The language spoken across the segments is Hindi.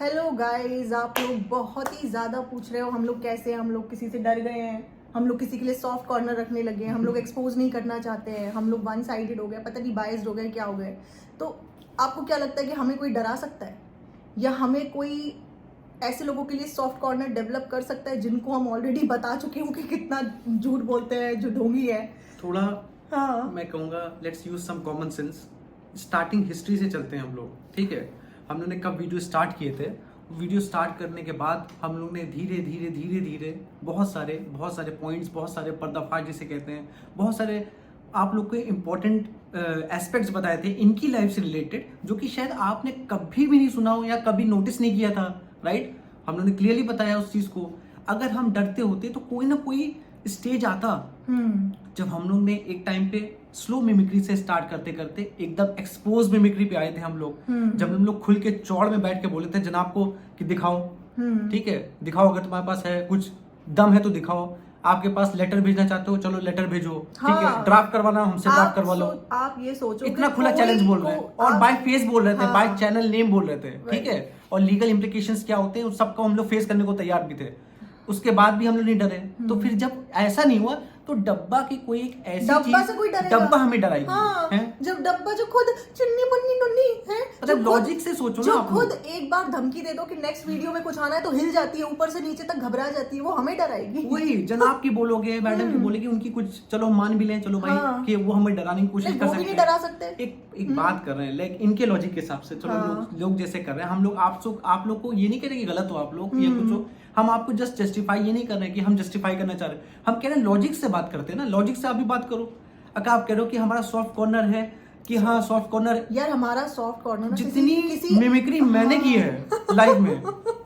हेलो गाइस, आप लोग बहुत ही ज़्यादा पूछ रहे हो हम लोग कैसे हैं, हम लोग किसी से डर गए हैं, हम लोग किसी के लिए सॉफ्ट कॉर्नर रखने लगे हैं, हम लोग एक्सपोज नहीं करना चाहते हैं, हम लोग वन साइडेड हो गए, पता नहीं बायस्ड हो गए, क्या हो गए। तो आपको क्या लगता है कि हमें कोई डरा सकता है या हमें कोई ऐसे लोगों के लिए सॉफ्ट कॉर्नर डेवलप कर सकता है जिनको हम ऑलरेडी बता चुके हों कि कितना झूठ बोलते हैं, जो ढोंगी है। थोड़ा हाँ, मैं कहूँगा let's use some common sense. Starting history से चलते हैं हम लोग, ठीक है। हम लोग ने कब वीडियो स्टार्ट किए थे, वीडियो स्टार्ट करने के बाद हम लोग ने धीरे धीरे धीरे धीरे बहुत सारे पॉइंट्स, बहुत सारे पर्दाफाश जिसे कहते हैं, बहुत सारे आप लोग को इम्पोर्टेंट एस्पेक्ट्स बताए थे इनकी लाइफ से रिलेटेड, जो कि शायद आपने कभी भी नहीं सुना हो या कभी नोटिस नहीं किया था, राइट। हम लोग ने क्लियरली बताया उस चीज़ को। अगर हम डरते होते तो कोई ना कोई स्टेज आता जब हम लोग ने एक टाइम पे स्लो मिमिक्री से स्टार्ट करते करते एकदम एक्सपोज मिमिक्री पे आए थे हम लोग, जब हम लोग खुल के चौड़ में बैठ के बोले थे जनाब को कि दिखाओ, ठीक है, दिखाओ, अगर तुम्हारे पास है कुछ दम है तो दिखाओ, आपके पास लेटर भेजना चाहते हो चलो लेटर भेजो, ठीक है, ड्राफ्ट करवाना हमसे ड्राफ्ट करवा लो। आप ये सोचो इतना खुला चैलेंज बोल रहे हैं और बाय फेस बोल रहे थे, बाय चैनल नेम बोल रहे थे, ठीक है, और लीगल इम्प्लीकेशंस क्या होते हैं उस सबको हम लोग फेस करने को तैयार भी थे। उसके बाद भी हम लोग नहीं डरे। तो फिर जब ऐसा नहीं हुआ तो डब्बा की कोई एक ऐसी डब्बा चीज, से कोई डरेगा? डब्बा हमें डराएगी। हाँ, हैं? जब डब्बा जो खुद चुन्नी मुन्नी नुन्नी है, मतलब लॉजिक से सोचो ना जो आप खुद लोग। एक बार धमकी दे दो कि नेक्स्ट वीडियो में कुछ आना है तो हिल जाती है, ऊपर से नीचे तक घबरा जाती है, वो हमें डराएगी। वही जनाब की बोलोगे, मैडम की बोलेगी, उनकी कुछ चलो हम मान भी लें, चलो भाई हाँ। कि वो हमें डराने की कोशिश कर वो भी सकते नहीं हैं, डरा सकते। एक बात कर रहे हैं लाइक इनके लॉजिक के हिसाब से, चलो हाँ। लोग जैसे कर रहे हैं, हम लोग आप लोग को ये नहीं कह रहे कि गलत हो आप लोग या कुछ हो, हम आपको जस्ट जस्टिफाई ये नहीं कर रहे हैं कि हम जस्टिफाई करना चाह रहे हैं, हम कह रहे हैं लॉजिक से बात करते हैं ना, लॉजिक से आप भी बात करो। अगर आप कह रहे हो कि हमारा सॉफ्ट कॉर्नर है, कि हाँ सॉफ्ट कॉर्नर, यार हमारा सॉफ्ट कॉर्नर जितनी मिमिक्री मैंने की है लाइफ में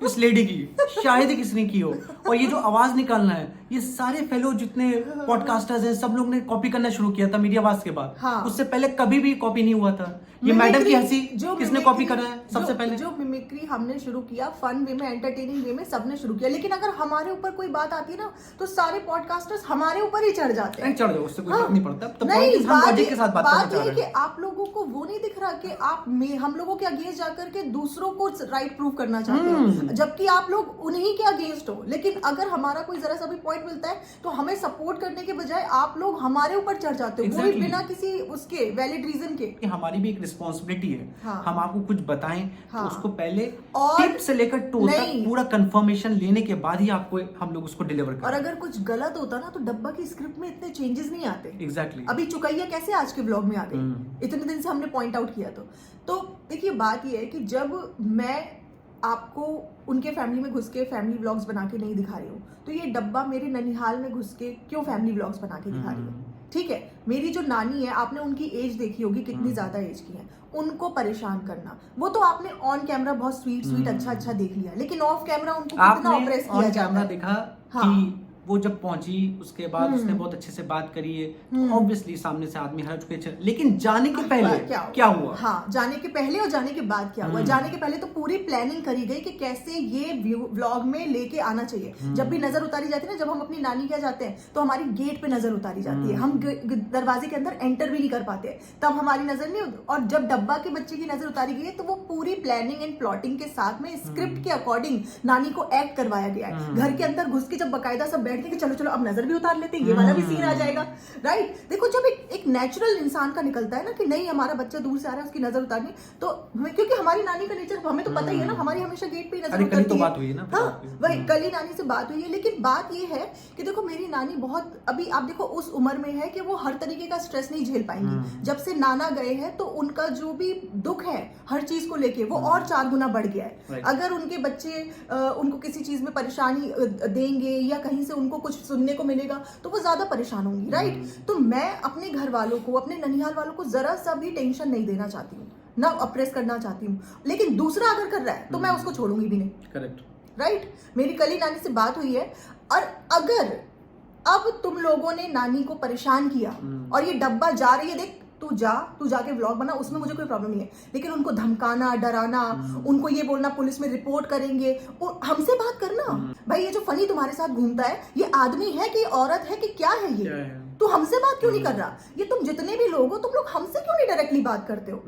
इस लेडी की शायद ही किसी ने की हो, और ये जो आवाज निकालना है ये सारे फेलो जितने पॉडकास्टर्स हैं सब लोग ने कॉपी करना शुरू किया था मीडिया आवाज के बाद। हाँ। उससे पहले कभी भी कॉपी नहीं हुआ था। ये मैडम की हंसी किसने कॉपी करा है सबसे पहले? जो मिमिक्री हमने शुरू किया फन वे में, एंटरटेनिंग वे में, सबने शुरू किया, लेकिन अगर हमारे ऊपर कोई बात आती है ना तो सारे पॉडकास्टर्स हमारे ऊपर ही चढ़ जाते हैं। चढ़ जाओ, उससे कोई फर्क नहीं पड़ता। तो नहीं, हम लॉजिक के साथ बात करना चाह ये रहे कि हैं। आप लोगों को वो नहीं दिख रहा कि आप हम लोगों के अगेंस्ट जाकर के दूसरों को राइट प्रूव करना चाहते हो, जबकि आप लोग उन्हीं के अगेंस्ट हो। लेकिन अगर हमारा कोई जरा सा भी पॉइंट मिलता है तो हमें सपोर्ट करने के बजाय आप लोग हमारे ऊपर चढ़ जाते हो, वो भी बिना किसी उसके वैलिड रीजन के। कि हमारी भी एक रिस्पॉन्सिबिलिटी है। हाँ। हम आपको कुछ बताएं हाँ। तो उसको पहले और टिप से लेकर टो तक पूरा कंफर्मेशन लेने के बाद ही आपको हम लोग उसको डिलीवर करें। और अगर कुछ गलत होता ना तो डब्बा की स्क्रिप्ट में इतने चेंजेस नहीं आते। एग्जैक्टली। अभी चुकैया कैसे आज के व्लॉग में आ गई, इतने दिन से हमने पॉइंट आउट किया। तो देखिए बात ये है कि जब मैं आपको उनके फैमिली में घुस के फैमिली व्लॉग्स बना के नहीं दिखा रही हूँ तो ये डब्बा मेरे ननिहाल में घुस के क्यों फैमिली व्लॉग्स बना के दिखा रही हूँ। ठीक है, मेरी जो नानी है, आपने उनकी एज देखी होगी कितनी ज्यादा एज की है, उनको परेशान करना, वो तो आपने ऑन कैमरा बहुत स्वीट अच्छा देख लिया, लेकिन ऑफ कैमरा उनको कितना ऑप्रेस किया जाता है। देखा हाँ। कि वो जब पहुंची उसके बाद उसने बहुत अच्छे से बात करी है, तो ऑब्वियसली सामने से आदमी हर चुके, लेकिन जाने के पहले क्या हुआ? हाँ, जाने के पहले और जाने के बाद क्या हुआ। जाने के पहले तो पूरी प्लानिंग करी गई कि कैसे ये व्लॉग में लेके आना चाहिए। जब भी नजर उतारी जाती है ना, जब हम अपनी नानी के जाते हैं तो हमारी गेट पे नजर उतारी जाती है, हम दरवाजे के अंदर एंटर भी नहीं कर पाते, तब हमारी नजर नहीं। और जब डब्बा के बच्चे की नजर उतारी गई है तो वो पूरी प्लानिंग एंड प्लॉटिंग के साथ में स्क्रिप्ट के अकॉर्डिंग नानी को एक्ट करवाया गया है। घर के अंदर घुस के जब बकायदा सब बैठ के चलो चलो अब नजर भी उतार लेते हैं, ये वाला भी सीन आ जाएगा, राइट। देखो जब एक नेचुरल इंसान का निकलता है ना कि नहीं हमारा बच्चा दूर से आ रहा है उसकी नजर उतारनी, तो क्योंकि हमारी नानी का नेचर हमें तो पता ही है ना, हमारी हमेशा गेट पे ही नजर उतारती है। तो बात हुई है ना। हाँ, वही कल ही नानी से बात हुई है। लेकिन बात ये है कि देखो मेरी नानी बहुत अभी आप देखो उस उम्र में है कि वो हर तरीके का स्ट्रेस नहीं झेल पाएंगी। जब से नाना गए हैं तो उनका जो भी दुख है हर चीज को लेके वो और 4 गुना बढ़ गया है। अगर उनके बच्चे उनको किसी चीज में परेशानी देंगे या कहीं से उनको कुछ सुनने को मिलेगा तो वो ज्यादा परेशान होंगी, राइट। तो मैं अपने घर वालों को, अपने ननिहाल वालों को जरा सा भी टेंशन नहीं देना चाहती हूँ, ना अप्रेस करना चाहती हूँ, लेकिन दूसरा अगर कर रहा है तो मैं उसको छोड़ूंगी भी नहीं। Correct, right. मेरी कल ही नानी से बात हुई है, और अगर अब तुम लोगों ने नानी को परेशान किया और ये डब्बा जा रही है, देख तू जाके व्लॉग बना, उसमें मुझे कोई प्रॉब्लम नहीं है, लेकिन उनको धमकाना, डराना, उनको ये बोलना पुलिस में रिपोर्ट करेंगे, हमसे बात करना। भाई ये जो फनी तुम्हारे साथ घूमता है ये आदमी है कि औरत है कि क्या है ये? तू हमसे बात क्यों नहीं कर रहा? ये तुम जितने भी लोग हो, तुम लोग हमसे क्यों नहीं डायरेक्टली बात करते हो?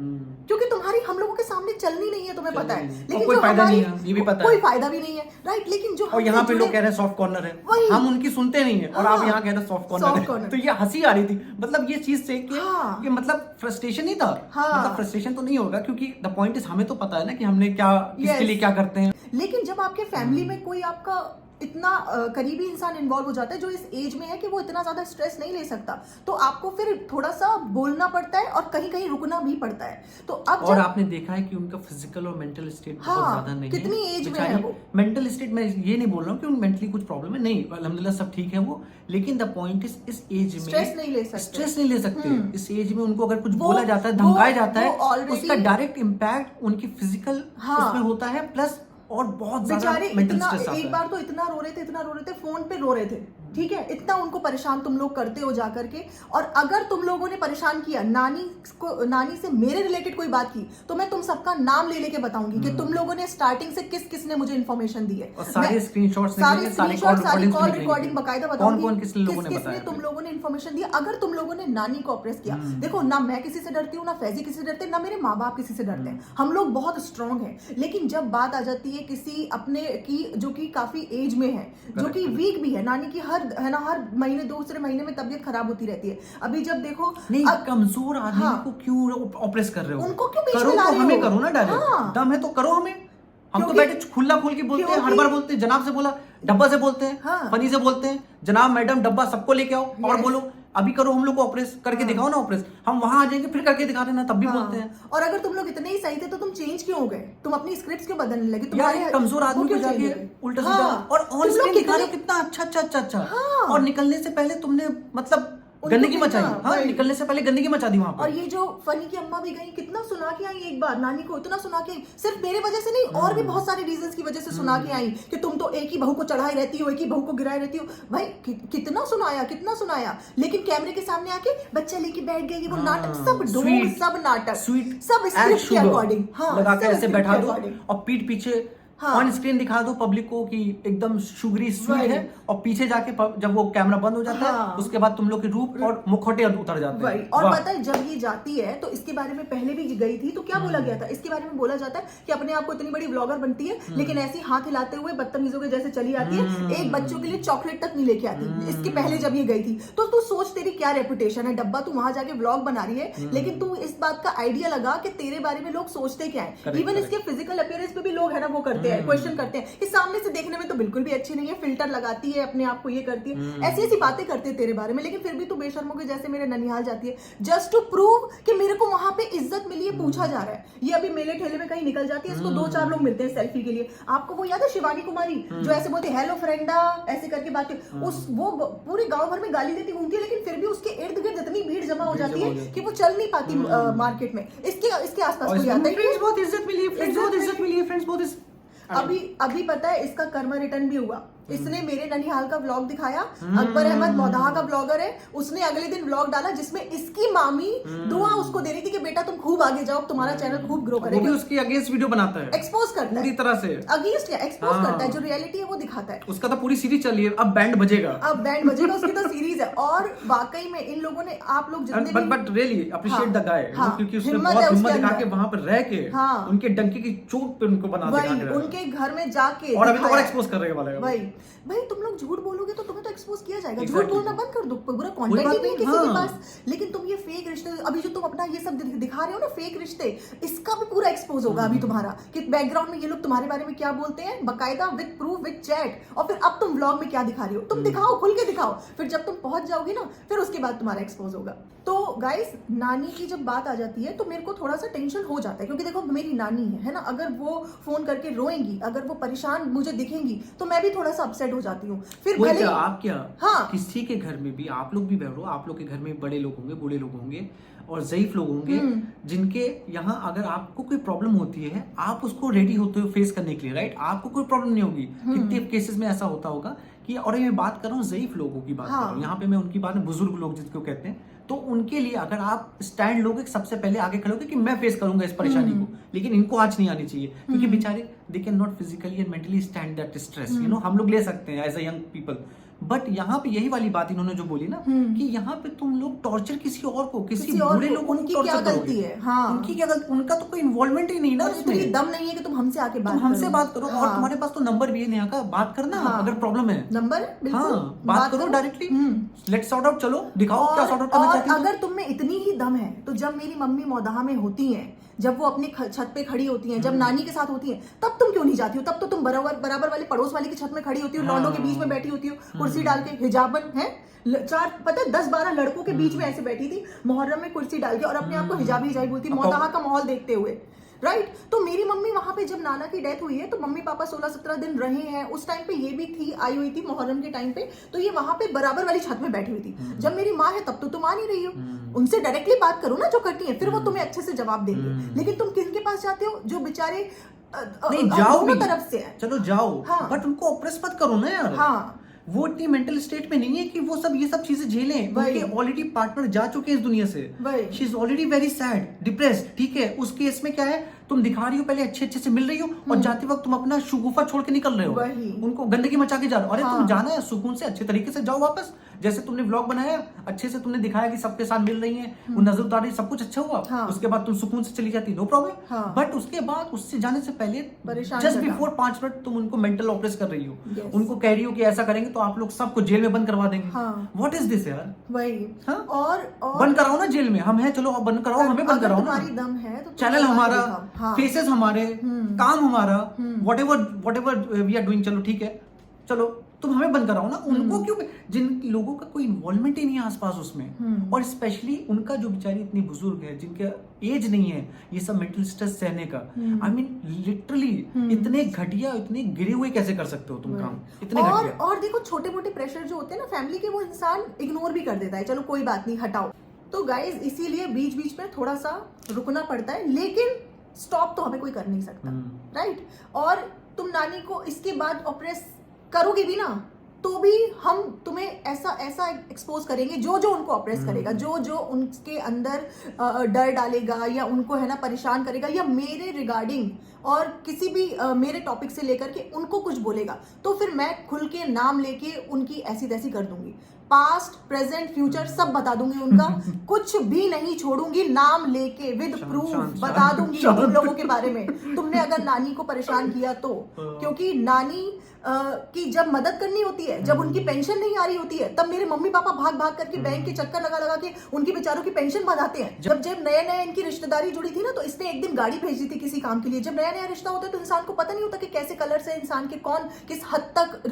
क्योंकि तुम्हारी हम लोगों के सामने चलनी नहीं है, तुम्हें पता है। लेकिन कोई जो फायदा हमारी नहीं है, ये भी पता कोई है। फायदा भी नहीं है, राइट। लेकिन जो और यहाँ पे लोग कह रहे हैं सॉफ्ट कॉर्नर है, वही। हम उनकी सुनते नहीं है, और आप यहाँ कह रहे हैं सॉफ्ट कॉर्नर है। तो ये हंसी आ रही थी, मतलब ये चीज से कि मतलब फ्रस्ट्रेशन ही था। मतलब फ्रस्ट्रेशन तो नहीं होगा, क्योंकि द पॉइंट इज हमें तो पता है ना कि हमने क्या, किसके लिए क्या करते हैं। लेकिन जब आपके फैमिली में कोई आपका इतना करीबी इंसान इन्वॉल्व हो जाता है जो इस एज में है कि वो इतना ज्यादा स्ट्रेस नहीं ले सकता, तो आपको फिर थोड़ा सा बोलना पड़ता है और कहीं कहीं रुकना भी पड़ता है। तो अब और आपने देखा है कि उनका फिजिकल और मेंटल स्टेट बहुत ज्यादा नहीं है। कितनी एज में है वो? मेंटल स्टेट में ये नहीं बोल रहा हूँ कि उन मेंटली कुछ प्रॉब्लम है, नहीं, अल्हम्दुलिल्लाह सब ठीक है वो। लेकिन द पॉइंट इज इस एज में स्ट्रेस नहीं ले सकते। इस एज में उनको अगर कुछ बोला जाता है, धमकाया जाता है, उसका डायरेक्ट इम्पैक्ट उनकी फिजिकल उसमें होता है, प्लस और बहुत बेचारे मेंटल इतना, स्ट्रेस आता है। एक बार तो इतना रो रहे थे, फोन पे रो रहे थे, ठीक है, इतना उनको परेशान तुम लोग करते हो जाकर के। और अगर तुम लोगों ने परेशान किया नानी से मेरे रिलेटेड कोई बात की, तो मैं तुम सबका नाम ले लेके बताऊंगी कि तुम लोगों ने स्टार्टिंग से किसने मुझे इन्फॉर्मेशन दी है। और सारे स्क्रीनशॉट्स सारी कॉल रिकॉर्डिंग बकायदा बताऊंगी कौन-कौन किसने तुम लोगों ने इन्फॉर्मेशन दी। अगर तुम लोगों ने नानी को ऑप्रेस किया, देखो ना मैं किसी से डरती हूँ, ना फैजी किसी से डरते, ना मेरे माँ बाप किसी से डरते हैं, हम लोग बहुत स्ट्रांग हैं। लेकिन जब बात आ जाती है किसी अपने की जो कि काफी एज में है, जो कि वीक भी है, नानी की हर महीने दूसरे महीने में तबीयत खराब होती रहती है। अभी जब देखो नहीं, कमजोर आदमी को क्यों ऑपरेस कर रहे हो? उनको क्यों बीच करो में ला तो रहे हो? हमें करो ना डायरेक्ट, दम है तो करो हमें। हम तो बैठे खुला खोल के बोलते हैं, हर बार बोलते हैं, जनाब से बोला, डब्बा से बोलते हैं, फनी से बोलते हैं, जनाब मैडम डब्बा सबको लेके आओ और बोलो अभी करो, हम लोग को ऑपरेस करके दिखाओ ना ऑपरेस, हम वहां आ जाएंगे फिर करके दिखा देना, तब भी बोलते हैं। और अगर तुम लोग इतने ही सही थे तो तुम चेंज क्यों हो गए? तुम अपनी स्क्रिप्ट्स क्यों बदलने लगे? तुम्हारे कमजोर आदमी को जाके उल्टा सीधा और ऑन स्क्रीन दिखा रहे हो कितना अच्छा, और निकलने से पहले तुमने मतलब गंदगी मचाई। हाँ, निकलने से पहले गंदगी मचा दी वहां पर। और ये जो फनी की अम्मा भी गई, कितना सुना के आई, एक बार नानी को इतना सुना के आई, सिर्फ मेरे वजह से नहीं, और भी बहुत सारे रीजंस की वजह से सुना के आई कि तुम तो एक ही बहू को चढ़ाई रहती हो, एक ही बहू को गिराई रहती हो। भाई कितना सुनाया, लेकिन कैमरे के सामने आके बच्चा लेके बैठ गई, वो नाटक, सब ढोंग, सब नाटक, सब स्क्रिप्ट के अकॉर्डिंग लगा के ऐसे बैठा दो और पीठ पीछे ऑन स्क्रीन दिखा दो पब्लिक को कि एकदम शुगरी स्वीट है, और पीछे जाके जब वो कैमरा बंद हो जाता है, उसके बाद तुम लोग के रूप और मुखौटे उतर जाते हैं। और पता है जब ये जाती है तो इसके बारे में पहले भी गई थी तो क्या बोला गया था? इसके बारे में बोला जाता है कि अपने आप को इतनी बड़ी ब्लॉगर बनती है, लेकिन ऐसी हाथ हिलाते हुए बदतमीजों के जैसे चली आती है, एक बच्चों के लिए चॉकलेट तक नहीं लेके आती। इसके पहले जब ये गई थी तो तू सोच तेरी क्या रेपुटेशन है डब्बा, तू वहां जाके व्लॉग बना रही है, लेकिन तू इस बात का आइडिया लगा कि तेरे बारे में लोग सोचते क्या है। इवन इसके फिजिकल अपीयरेंस पे भी लोग है ना वो करते हैं, क्वेश्चन करते हैं कि सामने से देखने में तो बिल्कुल भी अच्छी नहीं है, फिल्टर लगाती है, अपने आप को ये करती है, ऐसी बातें करते हैं तेरे बारे में, लेकिन फिर भी तू बेशर्मों के जैसे मेरे ननिहाल जाती है जस्ट टू प्रूव कि मेरे को वहां पे इज्जत मिली है, पूछा जा रहा है। ये अभी मेले ठेले में कहीं निकल जाती है, इसको 2-4 लोग मिलते हैं सेल्फी के लिए। आपको वो याद है शिवानी कुमारी जो ऐसे बोलती है हेलो फ्रेंडा ऐसे करके बातें, वो पूरे गांव भर में गाली देती घूमती है, लेकिन फिर भी उसके इर्द गिर्द इतनी भीड़ जमा हो जाती है कि वो चल नहीं पाती मार्केट में। इसके आसपास कोई आता है, बहुत इज्जत मिली है, फ्रेंड्स बहुत अभी पता है इसका कर्मा रिटर्न भी हुआ। इसने मेरे ननिहाल का व्लॉग दिखाया, अकबर अहमद मौदाहा का ब्लॉगर है, उसने अगले दिन व्लॉग डाला जिसमें इसकी मामी दुआ उसको दे रही थी कि बेटा तुम खूब आगे जाओ, तुम्हारा चैनल खूब ग्रो करेगा। वो भी उसकी अगेंस्ट वीडियो बनाता है, एक्सपोज करता है पूरी तरह से, अगेंस्ट या एक्सपोज करता है, जो रियलिटी है वो दिखाता है। उसका तो पूरी सीरीज चल रही है, अब बैंड बजेगा, उसकी तो सीरीज है। और वाकई में इन लोगों ने, आप लोग जितने भी, but really appreciate the guy, क्योंकि उसने बहुत हिम्मत दिखा के वहां पर रह के उनके डंके की चोट पे उनको बना दिया, उनके घर में जाके, और अभी तो और एक्सपोज कर रहे वाला है। भाई तुम लोग झूठ बोलोगे तो तुम्हें तो एक्सपोज किया जाएगा। झूठ बोलना बंद कर दो, पूरा कंटेंट ही नहीं किसी के पास। लेकिन तुम ये फेक रिश्ते, अभी जो तुम अपना ये सब दिखा रहे हो ना फेक रिश्ते, इसका भी पूरा एक्सपोज होगा अभी तुम्हारा, कि बैकग्राउंड में ये लोग तुम्हारे बारे में क्या बोलते हैं, बकायदा विद प्रूफ विद चैट। और फिर अब तुम व्लॉग में क्या दिखा रहे हो, तुम दिखाओ, खुल के दिखाओ। फिर जब तुम पहुंच जाओगे ना, फिर उसके बाद तुम्हारा एक्सपोज होगा। तो गाइस, नानी की जब बात आ जाती है तो मेरे को थोड़ा सा टेंशन हो जाता है, क्योंकि देखो मेरी नानी है ना, अगर वो फोन करके रोएंगी, अगर वो परेशान मुझे दिखेंगी, तो मैं भी थोड़ा सा अपसेट हो जाती हूँ। फिर भले आप क्या, किसी के घर में भी आप लोग भी बैठो, आप लोग के घर में बड़े लोग होंगे, बूढ़े लोग होंगे और ज़ईफ लोग होंगे, जिनके यहाँ अगर आपको कोई प्रॉब्लम होती है, आप उसको रेडी होते हो फेस करने के लिए, राइट? आपको कोई प्रॉब्लम नहीं होगी। कितने केसेस में ऐसा होता होगा कि, और मैं बात कर रहा हूँ ज़ईफ लोगों की बात कर रहा हूँ यहाँ पे, मैं उनकी बात, बुजुर्ग लोग जिसको कहते हैं, तो उनके लिए अगर आप स्टैंड लोगे, सबसे पहले आगे खड़े होगे कि मैं फेस करूंगा इस परेशानी को, लेकिन इनको आज नहीं आनी चाहिए, क्योंकि बेचारे they can not physically and mentally stand that stress, हम लोग ले सकते हैं as a young people, but यहाँ पे यही वाली बात इन्होंने जो बोली ना कि यहाँ पे तुम लोग टॉर्चर किसी और को, किसी बुरे लोगों को उनकी क्या गलती है? हाँ, उनकी क्या गलती, उनका तो कोई इन्वॉल्वमेंट ही नहीं ना उसमें। दम नहीं है कि तुम हमसे आके बात तुम हमसे बात करो। और तुम्हारे पास तो नंबर भी है नेहा का, बात करना अगर प्रॉब्लम है। नंबर बिल्कुल, हाँ, बात करो डायरेक्टली, लेट्स सॉर्ट आउट, चलो दिखाओ क्या सॉर्ट आउट करना चाहती हो। अगर तुम में इतनी ही दम है तो जब मेरी मम्मी मौदाहा में होती हैं, जब वो अपनी छत पे खड़ी होती हैं, जब नानी के साथ होती हैं, तब तुम क्यों नहीं जाती हो? तब तो तुम बराबर वाली पड़ोस वाली की छत में खड़ी होती हो, लौंडों के बीच में बैठी होती हो, कुर्सी डाल के, हिजाबन है, 10-12 लड़कों के बीच में ऐसे बैठी थी मुहर्रम में कुर्सी डाल के, और अपने आप को हिजाबी बोलती, मौदाहा का माहौल देखते हुए, राइट। तो मेरी मम्मी वहां पे जब नाना की डेथ हुई है तो मम्मी पापा 16-17 दिन रहे हैं। उस टाइम पे ये भी थी, आई हुई थी मुहर्रम के टाइम पे, तो ये वहां पे बराबर वाली छत में बैठी हुई थी। जब मेरी माँ है तब तो तुम आ नहीं रही हो, उनसे डायरेक्टली बात करो ना जो करती है, फिर वो तुम्हें अच्छे से जवाब देंगे। लेकिन तुम किसके पास जाते हो? जो बेचारे नहीं, जाओ भी, तरफ से है, चलो जाओ, हाँ, बट उनको ऑप्रेस मत करो ना यार। हाँ, वो इतनी मेंटल स्टेट में नहीं है कि वो सब ये सब चीजें झेलें। उनके ऑलरेडी पार्टनर जा चुके हैं इस दुनिया से, she is already very sad, depressed, ठीक है। उस केस में क्या है, तुम दिखा रही हो पहले अच्छे से मिल रही हो, और जाते वक्त तुम अपना शुगुफा छोड़ के निकल रहे हो, उनको गंदगी मचा के जा रहे हो। अरे तुम जाना है सुकून से, अच्छे तरीके से जाओ वापस। जैसे तुमने व्लॉग बनाया, अच्छे से तुमने दिखाया कि सबके साथ मिल रही हैं, वो नजर उतार रही, सब कुछ अच्छा हुआ, उसके बाद तुम सुकून से चली जाती, नो प्रॉब्लम। बट उसके बाद उससे जाने से पहले जस्ट बिफोर 5 मिनट तुम उनको मेंटल ऑपरेस कर रही हो, उनको कह रही हो कि ऐसा करेंगे तो आप लोग सबको जेल में बंद करवा देंगे। व्हाट इज दिस यार? वही, और बंद कराओ ना जेल में, हम हैं, चलो बंद कराओ, हमें बंद कराओ ना। दम है तो चैनल हमारा, फेसेस हमारे, काम हमारा, व्हाटएवर वी आर डूइंग, चलो ठीक है, चलो तुम हमें बंद कराओ ना। उनको क्यों, जिन लोगों का कोई इन्वॉल्वमेंट ही नहीं है आसपास उसमें, और स्पेशली उनका जो बेचारी इतनी बुजुर्ग है, जिनका एज नहीं है ये सब मेंटल स्ट्रेस सहने का। आई मीन लिटरली इतने घटिया, इतने गिरे हुए कैसे कर सकते हो तुम काम, इतने घटिया। और देखो छोटे मोटे प्रेशर जो होते हैं ना फैमिली के, वो इंसान इग्नोर भी कर देता है, चलो कोई बात नहीं, हटाओ। तो गाइज इसीलिए बीच बीच में थोड़ा सा रुकना पड़ता है, लेकिन स्टॉप तो हमें कोई कर नहीं सकता, राइट। और तुम नानी को इसके बाद ऑपरेस करोगे भी ना, तो भी हम तुम्हें ऐसा एक्सपोज करेंगे, जो उनको ऑपरेस करेगा, जो उनके अंदर डर डालेगा, या उनको है ना परेशान करेगा, या मेरे रिगार्डिंग और किसी भी मेरे टॉपिक से लेकर के उनको कुछ बोलेगा, तो फिर मैं खुल के नाम लेके उनकी ऐसी तैसी कर दूंगी, पास्ट प्रेजेंट फ्यूचर सब बता दूंगी उनका, कुछ भी नहीं छोड़ूंगी, नाम लेके विद प्रूफ बता दूंगी तुम लोगों के बारे में, तुमने अगर नानी को परेशान किया तो। क्योंकि नानी की जब मदद करनी होती है, जब उनकी पेंशन नहीं आ रही होती है, तब मेरे मम्मी पापा भाग करके बैंक के चक्कर लगा के उनकी बेचारों की पेंशन बढ़ाते हैं। जब नया इनकी रिश्तेदारी जुड़ी थी ना, तो इसने एक दिन गाड़ी भेज दी थी किसी काम के लिए। जब नया रिश्ता होता है तो इंसान को पता नहीं होता कि कैसे कलर से इंसान के कौन किस हद तक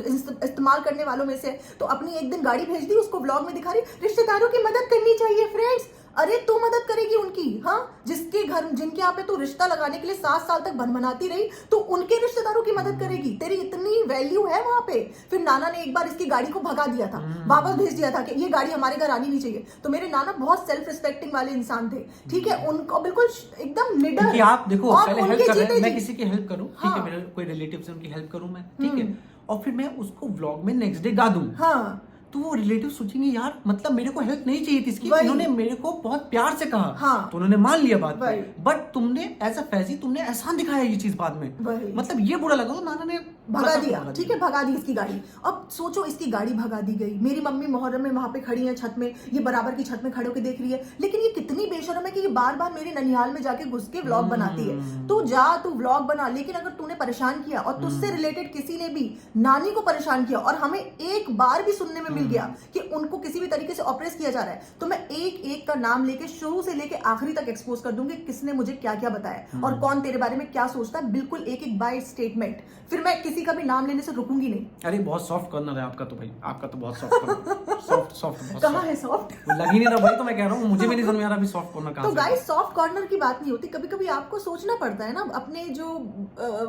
इस्तेमाल करने वालों में से, तो अपनी एक दिन गाड़ी भेज दी, उसको ब्लॉग में दिखा रही, रिश्तेदारों की मदद करनी चाहिए फ्रेंड्स। अरे तू मदद करेगी उनकी, हाँ, जिसके घर, जिनके यहाँ पे तू रिश्ता लगाने के लिए 7 साल तक भनभनाती रही, तो उनके रिश्तेदारों की मदद करेगी, तेरी इतनी वैल्यू है वहां पे। फिर नाना ने एक बार इसकी गाड़ी को भगा दिया था, वापस भेज दिया था कि ये गाड़ी हमारे घर आनी नहीं चाहिए। तो मेरे नाना बहुत सेल्फ रिस्पेक्टिंग वाले इंसान थे, ठीक है, उनको बिल्कुल एकदम निडर। आप देखो पहले हेल्प कर रहे हैं, मैं किसी की हेल्प करूं, ठीक है, मेरे कोई रिलेटिव से उनकी हेल्प करूं मैं, ठीक है, और फिर मैं उसको व्लॉग में नेक्स्ट डे गा दूं, हाँ, तो वो रिलेटिव सोचेंगे यार मतलब मेरे को हेल्प नहीं चाहिए थी इसकी, इन्होंने मेरे को बहुत प्यार से कहा, हाँ, तो उन्होंने मान लिया बात, बट तुमने एज अ फैजी तुमने एहसान दिखाया ये चीज बाद में, मतलब ये बुरा लगा, तो नाना ने भगा दिया, ठीक है, भगा दी इसकी गाड़ी। अब सोचो इसकी गाड़ी भगा दी गई, मेरी मम्मी मुहर्रम में वहां पे खड़ी है छत में, ये बराबर की छत में खड़े होकर देख रही है, लेकिन ये कितनी बेशर्म है कि ये बार बार मेरे ननिहाल में जाके घुस के व्लॉग बनाती है। तो जा तू व्लॉग बना, लेकिन अगर तूने परेशान किया और तुझसे रिलेटेड किसी ने भी नानी को परेशान किया, और हमें एक बार भी सुनने में मिल गया कि उनको किसी भी तरीके से ऑपरेस किया जा रहा है, तो मैं एक का नाम लेके शुरू से लेके आखिरी तक एक्सपोज कर दूंगी, किसने मुझे क्या क्या बताया और कौन तेरे बारे में क्या सोचता है, बिल्कुल एक बाय स्टेटमेंट। फिर मैं किसी का भी नाम लेने से रुकूंगी नहीं। अरे बहुत सॉफ्ट कॉर्नर है आपका तो भाई, आपका तो बहुत सॉफ्ट सॉफ्ट कहाँ है सॉफ्ट? लग ही नहीं रहा भाई, तो मैं कह रहा हूँ मुझे भी नहीं समझ में आ रहा अभी सॉफ्ट कॉर्नर कहाँ तो गाइस सॉफ्ट कॉर्नर की बात नहीं होती, कभी कभी आपको सोचना पड़ता है ना, अपने जो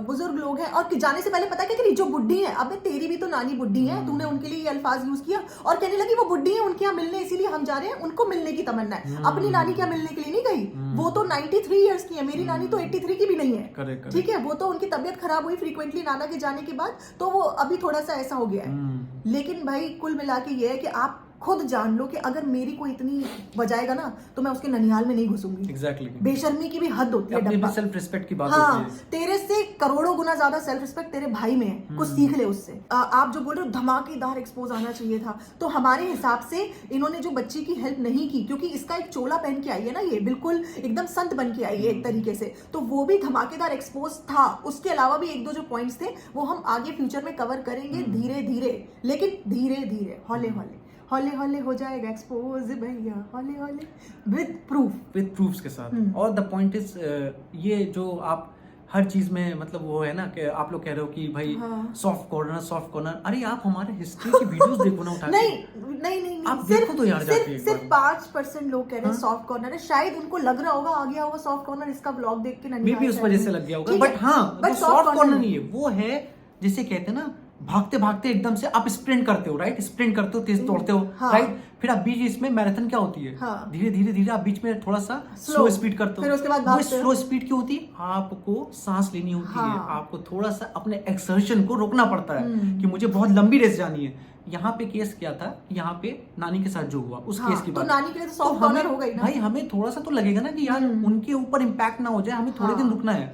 बुजुर्ग लोग हैं, और जाने से पहले पता है कि जो बुड्ढी है, अबे तेरी भी तो नानी बुड्ढी है, तूने उनके लिए ये अल्फाज यूज किया और कहने लगी वो बुड्ढी है, उनके यहाँ मिलने इसीलिए हम जा रहे हैं, उनको मिलने की तमन्ना है। अपनी नानी क्या मिलने के लिए नहीं गई, वो तो 93 इयर्स की है, मेरी नानी तो 83 की भी नहीं है, ठीक है, वो तो उनकी तबियत खराब हुई फ्रीक्वेंटली नाना के जाने के बाद, तो वो अभी थोड़ा सा ऐसा हो गया है। लेकिन भाई कुल मिला के ये है कि आप खुद जान लो कि अगर मेरी कोई इतनी बजाएगा ना तो मैं उसके ननिहाल में नहीं घुसूंगी। एग्जैक्टली। बेशर्मी की भी हद होती है अपनी डब्बा। सेल्फ रिस्पेक्ट की बात हाँ, होती है। तेरे से करोड़ों गुना ज्यादा सेल्फ रिस्पेक्ट तेरे भाई में है, कुछ सीख ले उससे। आप जो बोल रहे हो धमाकेदार एक्सपोज आना चाहिए था, तो हमारे हिसाब से इन्होंने जो बच्ची की हेल्प नहीं की, क्योंकि इसका एक चोला पहन के आई है ना, ये बिल्कुल एकदम संत बन के आई है एक तरीके से, तो वो भी धमाकेदार एक्सपोज था। उसके अलावा भी एक दो जो पॉइंट्स थे वो हम आगे फ्यूचर में कवर करेंगे धीरे धीरे, लेकिन धीरे धीरे हौले हौले हौले हौले हो जाएगा एक्सपोज भैया, हौले हौले विद प्रूफ्स के साथ। और द पॉइंट इज ये जो आप हर चीज में मतलब वो है ना कि आप लोग कह रहे हो कि भाई सॉफ्ट कॉर्नर, अरे आप हमारे हिस्ट्री की वीडियोस देखो ना उठा के। नहीं आप देखो तो यार जाके सिर्फ 5% लोग कह रहे हैं सॉफ्ट कॉर्नर है, शायद उनको लग रहा होगा आ गया होगा सॉफ्ट कॉर्नर इसका ब्लॉग देख के, मे बी उस वजह से लग गया होगा, बट हाँ सॉफ्ट कॉर्नर नहीं है, वो है जिसे कहते हैं ना भागते भागते एकदम से आप स्प्रिंट करते हो, राइट, स्प्रिंट करते हो, तेज दौड़ते हो, राइट, फिर आप बीच इसमें मैराथन क्या होती है, धीरे धीरे धीरे आप बीच में थोड़ा सा स्लो स्पीड करते हो, फिर उसके बाद वो स्लो स्पीड क्यों होती है, आपको सांस लेनी होती है, आपको थोड़ा सा अपने एक्सर्शन को रोकना पड़ता है कि मुझे बहुत लंबी रेस जानी है। यहाँ पे केस क्या था, यहाँ पे नानी के साथ जो हुआ उस केस की बात, तो नानी के लिए तो सॉफ्ट कॉर्नर हो गई ना भाई, हमें थोड़ा सा तो लगेगा ना कि यार उनके ऊपर इम्पैक्ट ना हो जाए, हमें थोड़े दिन रुकना है।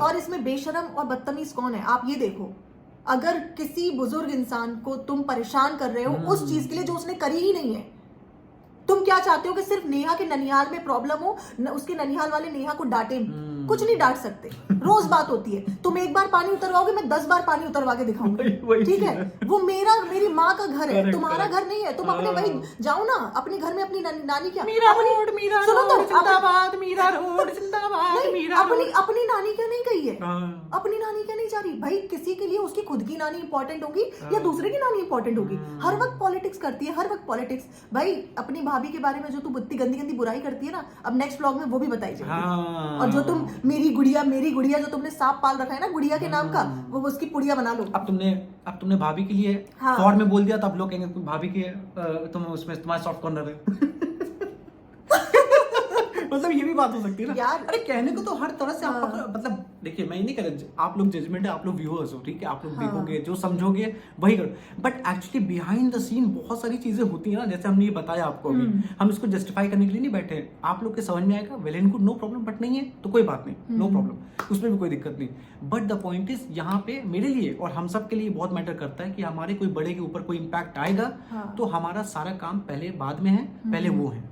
और इसमें बेशरम और बदतमीज कौन है, आप ये देखो, अगर किसी बुजुर्ग इंसान को तुम परेशान कर रहे हो उस चीज के लिए जो उसने करी ही नहीं है, तुम क्या चाहते हो कि सिर्फ नेहा के ननिहाल में प्रॉब्लम हो, उसके ननिहाल वाले नेहा को डांटे? कुछ नहीं डांट सकते, रोज बात होती है। तुम एक बार पानी उतरवाओगे, मैं 10 बार पानी उतरवा के दिखाऊंगी, ठीक है? वो मेरी माँ का घर है, तुम्हारा घर नहीं है। तुम अपने वही जाओ ना, अपने घर में अपनी नानी क्या अपनी नानी क्या नहीं गई है, अपनी नानी क्या नहीं जा रही? भाई किसी के लिए उसकी खुद की नानी इंपॉर्टेंट होगी या दूसरे की नानी इंपॉर्टेंट होगी? हर वक्त पॉलिटिक्स करती है, हर वक्त पॉलिटिक्स। भाई अपनी भाभी के बारे में जो तू इतनी गंदी गंदी बुराई करती है ना, अब नेक्स्ट व्लॉग में वो भी बताई जाएगी। और जो तुम मेरी गुड़िया जो तुमने सांप पाल रखा है ना गुड़िया के नाम का, वो उसकी पुड़िया बना लो। अब तुमने भाभी के लिए फॉर में बोल दिया, तो अब लोग कहेंगे भाभी के तुम उसमें तुम्हारा सॉफ्ट कॉर्नर है। मतलब ये भी बात हो सकती है ना यार। अरे कहने को तो हर तरह से आप मतलब देखिए, मैं ये नहीं कह रहा, आप लोग जजमेंट है, आप लोग व्यूअर्स हो, ठीक है, आप लोग देखोगे जो समझोगे वही करो, but actually behind the scene बहुत सारी चीजें होती है ना, जैसे हमने ये बताया आपको अभी, हम इसको जस्टिफाई करने के लिए नहीं बैठे, आप लोग के समझ में आएगा, well and good, no problem, but नहीं है तो कोई बात नहीं, नो प्रॉब्लम, उसमें भी कोई दिक्कत नहीं। बट द पॉइंट इज यहाँ पे मेरे लिए और हम सब के लिए बहुत मैटर करता है कि हमारे कोई बड़े के ऊपर कोई इम्पैक्ट आएगा तो हमारा सारा काम पहले बाद में है, पहले वो है,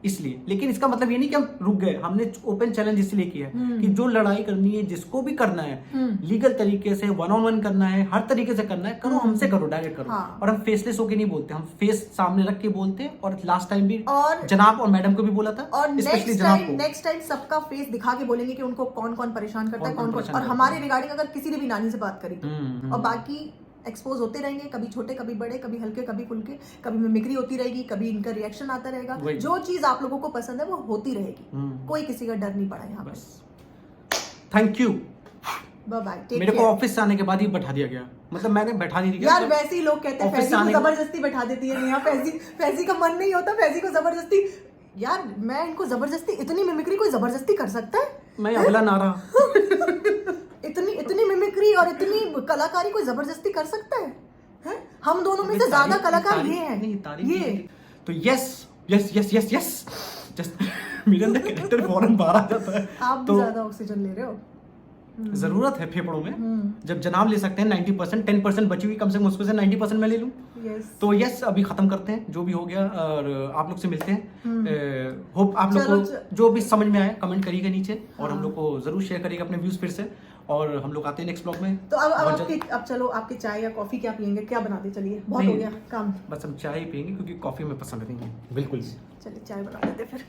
इसलिए। लेकिन इसका मतलब ये नहीं कि हम रुक गए, हमने ओपन चैलेंज इसलिए किया है कि जो लड़ाई करनी है, जिसको भी करना है, लीगल तरीके से 1-on-1 करना है, हर तरीके से करना है, करो, हमसे करो, डायरेक्ट करो। और हम फेसलेस होके नहीं बोलते, हम फेस सामने रख के बोलते हैं। और लास्ट टाइम भी जनाब और मैडम को भी बोला था, और स्पेशली जनाब को, नेक्स्ट टाइम सबका फेस दिखा के बोलेंगे कि उनको कौन कौन परेशान करता है, कौन कौन, और हमारे रिगार्डिंग अगर किसी ने भी नानी से बात करी तो, और बाकी एक्सपोज होते रहेंगे, कभी छोटे कभी बड़े, कभी हल्के कभी फुल्के, कभी मिमिक्री होती रहेगी, कभी इनका रिएक्शन आता रहेगा, जो चीज आप लोगों को पसंद है वो होती रहेगी, कोई किसी का डर नहीं पड़ा यहाँ पे। Thank you, bye bye. मेरे को ऑफिस से आने के बाद ही बैठा दिया गया, मतलब मैंने बैठा नहीं दिया यार, वैसे ही लोग कहते हैं फैजी को जबरदस्ती बैठा देती है नेहा, फैजी का मन नहीं होता, फैजी को जबरदस्ती। यार मैं इनको जबरदस्ती, इतनी मिमिक्री कोई जबरदस्ती कर सकता है? मैं अगला नारा इतनी मिमिक्री और इतनी कलाकारी कोई जबरदस्ती कर सकता है? हैं? हम दोनों में से ज्यादा कलाकार ये हैं। ये तो yes yes yes yes yes just मेरे अंदर कैरेक्टर फौरन बाहर आ जाता है। आप भी ज्यादा ऑक्सीजन ले रहे हो, जरूरत है फेफड़ों में। जब जनाब ले सकते हैं 90%, 10% बची हुई, कम से कम उसमें से 90% मैं ले लूं। तो यस, अभी खत्म करते हैं जो भी हो गया, और आप लोग से मिलते हैं। होप आप लोग को जो भी समझ में आए कमेंट करिएगा नीचे, और हम लोग को जरूर शेयर करिएगा अपने व्यूज फिर से, और हम लोग आते हैं नेक्स्ट ब्लॉग में। तो अब चलो, आपके चाय या कॉफी क्या पियेंगे, क्या बनाते? चलिए, बहुत हो गया काम, बस हम चाय ही पियेंगे क्योंकि कॉफी में पसंद नहीं है बिल्कुल। चलिए चाय बना लेते फिर।